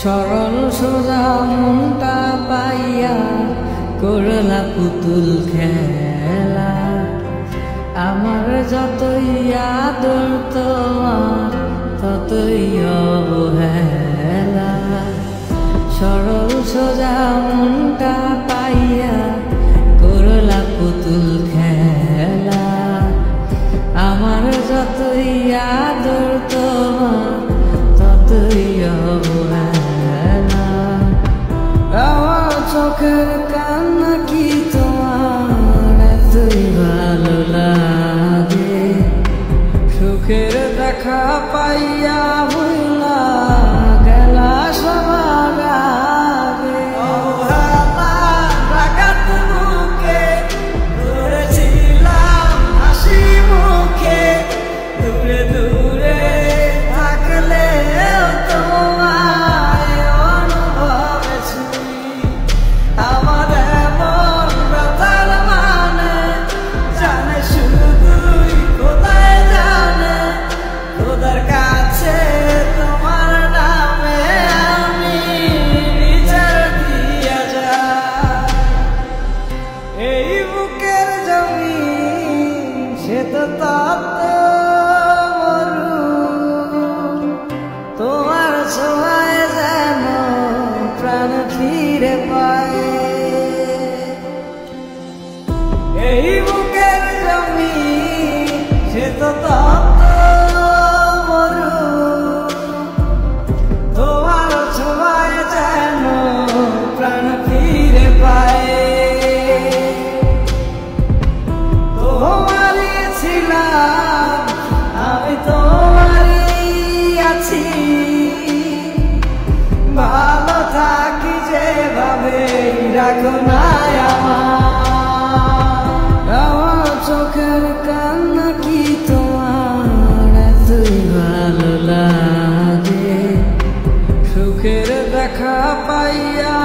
সরল সোজা মনটা পাইয়া করলা পুতুল খেলা। আমার যতই আদর তোমার ততই অবহেলা। সরল সোজা মনটা পাইয়া করলা পুতুল খেলা। আমার যতই আদর তোমার ততই অবহেলা। আমার চোখের কান্না কি তোমার এতই ভালো লাগে? সুখের দেখা পাইয়া ভুলা গেলা সবার আগে। রাগাত বুকে ধরেছিলাম হাসি মুখে, দূরে দূরে থাকলে তোমায় অনুভবে ছুঁই। আমার এমন ব্যথার মানে জানে শুধুই খোদাই জানে। খোদার কাছে তোমার নামে আমি বিচার দিয়া যাই। এই বুকের জমিন সে তো তপ্ত মরু, তোমার ছোঁয়ায় যেন প্রাণ ফিরে পায়। এই বুকের জমিন সে তো তপ্ত মরু, তোমার ছোঁয়ায় যেন প্রাণ ফিরে পায়। তোমারই ছিলাম আমি, তোমারই আছি। ভালো থাকি যেভাবে রাখো না আমার চোখের কান্না কি তোমার এতই ভালো লাগে? সুখের দেখা পাইয়া